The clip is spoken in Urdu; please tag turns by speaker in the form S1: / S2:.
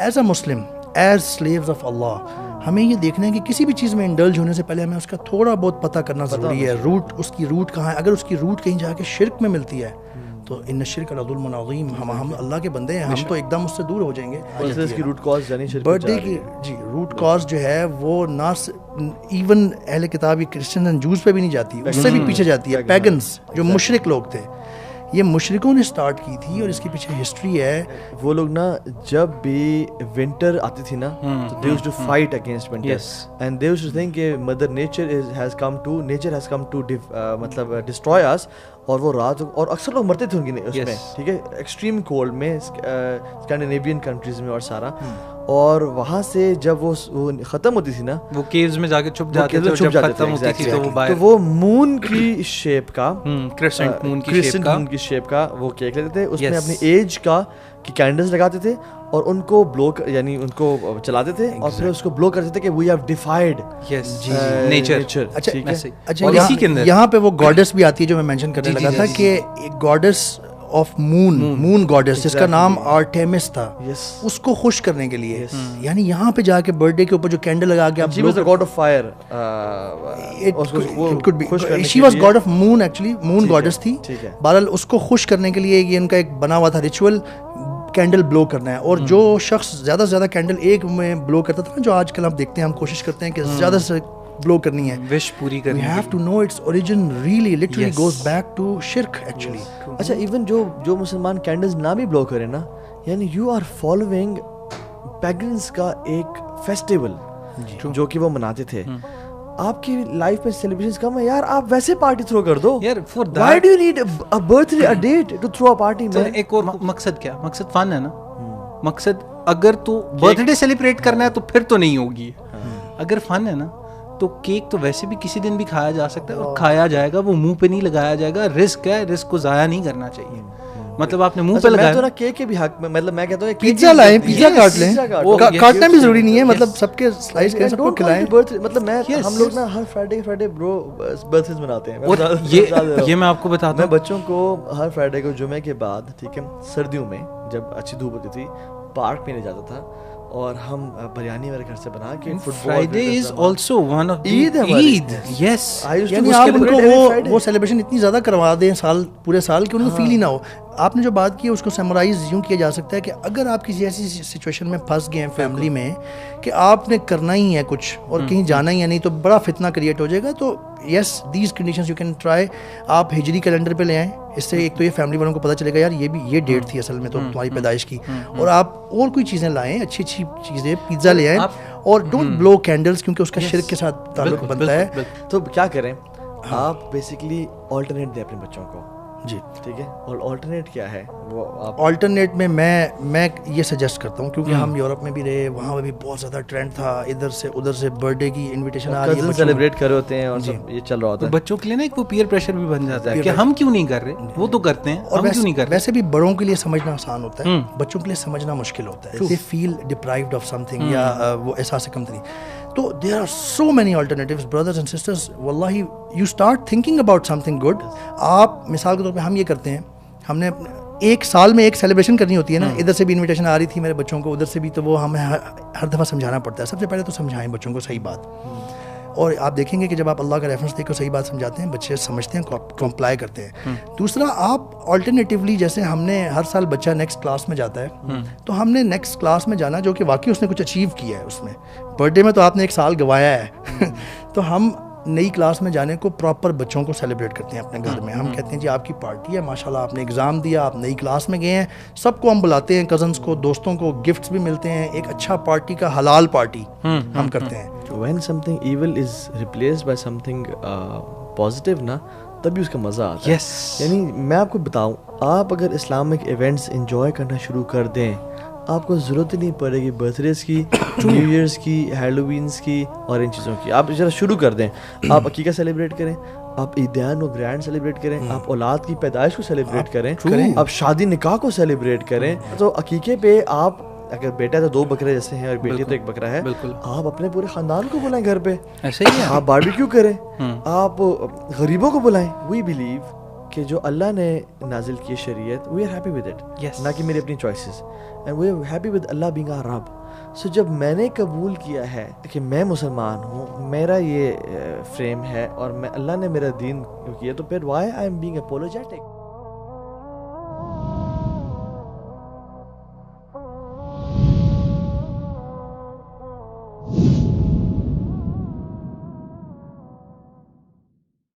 S1: As a Muslim, as slaves of Allah, ہمیں یہ دیکھنا ہے کہ کسی بھی چیز میں انڈلج ہونے سے پہلے ہمیں اس کا تھوڑا بہت پتہ کرنا ضروری ہے. روٹ, اس کی روٹ کہاں ہے. اگر اس کی روٹ کہیں جا کے شرک میں ملتی ہے تو ان الشرک لظلم عظیم, ہم اللہ کے بندے ہیں, ہم تو ایک دم اس سے دور ہو جائیں گے.
S2: اس کی روٹ کاز یعنی شرک
S1: برتھ ڈے کی جی روٹ کاز جو ہے وہ نہ ایون اہل کتاب کرسچن اینڈ جوز پہ بھی نہیں جاتی, اس سے بھی پیچھے جاتی ہے. پیگنس جو مشرک لوگ تھے, یہ مشرکوں نے سٹارٹ کی تھی, اور اس کے پیچھے ہسٹری ہے.
S2: وہ لوگ نا جب بھی ونٹر آتی تھی نا تو they used to fight against winter, and they used to think کہ mother nature has come to مطلب destroy us, اور وہ رات, اور اکثر لوگ مرتے تھے ان کی اس میں, ٹھیک ہے, ایکسٹریم کولڈ میں, اسکینڈینیوین کنٹریز میں اور سارا. اور وہاں سے جب وہ ختم ہوتی تھی نا,
S3: وہ کیوز میں جا کے چھپ جاتے تھے, جب ختم ہوتی تھی تو
S2: وہ مون کی شیپ کا,
S3: کرسنٹ مون کی
S2: شیپ کا وہ کیک لیتے تھے, اس میں اپنی ایج کا کی کینڈلز لگاتے تھے, اور ان کو بلو, یعنی ان کو چلاتے تھے, اور پھر اس کو بلو کرتے تھے کہ وی ہیو ڈیفائیڈ نیچر.
S1: اچھا, یہاں پہ وہ گاڈس بھی آتی ہے جو میں مینشن کرنے لگا تھا, کہ گاڈس آف مون گاڈس جس کا نام آرٹیمس تھا, اس کو خوش کرنے کے لیے, یعنی یہاں پہ جا کے برتھ ڈے کے اوپر جو کینڈل لگا کے آپ,
S2: she was the god of fire,
S1: she was god of moon, actually moon goddess تھی. بہرحال اس کو خوش کرنے کے لیے یہ ان کا ایک بنا ہوا تھا ریچول, کینڈل بلو کرنا ہے. اور جو شخص زیادہ سے زیادہ کینڈل ایک میں بلو کرتا تھا نا, جو آج کل ہم دیکھتے ہیں, ہم کوشش کرتے ہیں کہ زیادہ سے بلو کرنی ہے,
S3: وش پوری کرنی ہے.
S1: We have to know its origin really literally goes back to shirk actually.
S2: اچھا, ایون جو مسلمان کینڈلز نہ بھی بلو کرے نا, یعنی یو آر فالوئنگ پیگنز کا ایک فیسٹیول جو کہ وہ مناتے تھے. آپ کی لائف میں سیلیبریشنز کم ہے یار, آپ ویسے پارٹی تھرو کر دو یار. Why do you need a birthday, a date to throw a party man?
S3: ایک اور مقصد کیا, مقصد فن ہے نا. مقصد اگر تو برتھ ڈے سیلیبریٹ کرنا ہے تو پھر تو نہیں ہوگی. اگر فن ہے نا تو کیک تو ویسے بھی کسی دن بھی کھایا جا سکتا ہے, اور کھایا جائے گا, وہ منہ پہ نہیں لگایا جائے گا. رسک ہے, رسک کو ضائع نہیں کرنا چاہیے. مطلب آپ نے منہ پہ لگایا,
S2: میں تو نا کیک کے بھی حق میں, مطلب میں کہتا ہوں
S1: پیزا لائیں, پیزا کاٹ لیں, کاٹنا بھی ضروری نہیں ہے, مطلب سب کے سلائس کریں, سب کو کھلائیں.
S2: مطلب میں, ہم لوگ نا ہر فرائیڈے برو برتھ ڈیز مناتے ہیں.
S3: یہ میں آپ کو بتاتا ہوں,
S2: میں بچوں کو ہر فرائیڈے کو جمعے کے بعد, ٹھیک ہے, سردیوں میں جب اچھی دھوپ ہوتی تھی, پارک میں لے جاتا تھا, اور ہم بریانی میرے گھر سے بنا کے,
S3: Friday is also one of Eid. Yes,
S1: یعنی آپ ان کو وہ سیلیبریشن اتنی زیادہ کروا دیں پورے سال کہ ان کو فیل ہی نہ ہو. آپ نے جو بات کی اس کو سمرائز یوں کیا جا سکتا ہے کہ اگر آپ کسی ایسی سچویشن میں پھنس گئے ہیں فیملی میں کہ آپ نے کرنا ہی ہے کچھ اور کہیں جانا ہی ہے نہیں, تو بڑا فتنہ کریٹ ہو جائے گا. تو yes, these conditions you can try. آپ ہجری کیلنڈر پہ لے آئیں, اس سے ایک تو یہ فیملی والوں کو پتہ چلے گا یار یہ ڈیٹ تھی اصل میں تو تمہاری پیدائش کی, اور آپ اور کوئی چیزیں لائیں, اچھی چیزیں, پیزا لے آئیں, اور ڈونٹ بلو کینڈلز کیونکہ اس کا شرک کے ساتھ تعلق بنتا ہے.
S2: تو کیا کریں آپ, بیسیکلی آلٹرنیٹ دیں اپنے بچوں کو. جی ٹھیک ہے, اور آلٹرنیٹ کیا ہے وہ
S1: آلٹرنیٹ میں یہ سجیسٹ کرتا ہوں, کیونکہ ہم یورپ میں بھی رہے, وہاں پہ بھی بہت زیادہ ٹرینڈ تھا, ادھر سے ادھر سے برتھ ڈے کی انویٹیشن آ رہی ہے,
S2: سیلیبریٹ کر رہے ہوتے ہیں, اور یہ چل رہا ہوتا ہے.
S3: بچوں کے لیے نا ایک وہ پیئر پریشر بھی بن جاتا ہے کہ ہم کیوں نہیں کر رہے, وہ تو کرتے ہیں,
S1: اور کیوں نہیں کر رہے. ویسے بھی بڑوں کے لیے سمجھنا آسان ہوتا ہے, بچوں کے لیے سمجھنا مشکل ہوتا ہے. دے فیل ڈپرائیوڈ آف سم تھنگ, یا وہ احساس کمتری. تو there are so many alternatives brothers and sisters. واللہ you start thinking about something good. آپ مثال کے طور پہ ہم یہ کرتے ہیں, ہم نے ایک سال میں ایک سیلیبریشن کرنی ہوتی ہے نا, ادھر سے بھی انویٹیشن آ رہی تھی میرے بچوں کو, ادھر سے بھی, تو وہ ہمیں ہر دفعہ سمجھانا پڑتا ہے. سب سے پہلے تو سمجھائیں بچوں کو صحیح بات, اور آپ دیکھیں گے کہ جب آپ اللہ کا ریفرنس دے کر صحیح بات سمجھاتے ہیں, بچے سمجھتے ہیں, کمپلائی کرتے ہیں. دوسرا, آپ آلٹرنیٹیولی, جیسے ہم نے ہر سال بچہ نیکسٹ کلاس میں جاتا ہے, تو ہم نے نیکسٹ کلاس میں جانا جو کہ واقعی اس نے کچھ اچیو کیا ہے. اس میں برتھ ڈے میں تو آپ نے ایک سال گوایا ہے, تو ہم نئی کلاس میں جانے کو پراپر بچوں کو سیلیبریٹ کرتے ہیں اپنے گھر میں. ہم کہتے ہیں جی آپ کی پارٹی ہے, ماشاء اللہ آپ نے ایگزام دیا, آپ نئی کلاس میں گئے ہیں, سب کو ہم بلاتے ہیں, کزنس کو, دوستوں کو, گفٹس بھی ملتے ہیں, ایک اچھا پارٹی کا حلال پارٹی ہم کرتے ہیں.
S2: When something evil is replaced by something positive نا, تبھی اس کا مزہ آتا ہے. یعنی میں آپ کو بتاؤں, آپ اگر اسلامک ایونٹس انجوائے کرنا شروع کر دیں, آپ کو ضرورت ہی نہیں پڑے گی برتھ ڈیز کی, نیو ایئرس کی, ہیلووینس کی, اور ان چیزوں کی. آپ ذرا شروع کر دیں, آپ عقیقہ سیلیبریٹ کریں, آپ عیدیان و گرینڈ سیلیبریٹ کریں, آپ اولاد کی پیدائش کو سیلیبریٹ کریں, آپ شادی نکاح کو سیلیبریٹ کریں. تو عقیقے پہ آپ, اگر بیٹا تو 2 بکرے جیسے ہیں اور بیٹی تو 1 بکرا ہے, آپ اپنے پورے خاندان کو بلائیں گھر پہ, ایسے ہی آپ باربیکیو کریں, آپ غریبوں کو بلائیں. وی بلیو کہ جو اللہ نے نازل کی شریعت we are happy with it, نہ کہ میری اپنی choices, and we are happy with Allah being our رب. سو جب میں نے قبول کیا ہے کہ میں مسلمان ہوں, میرا یہ فریم ہے اور میں اللہ نے میرا دین کیا, تو پھر why I am being apologetic.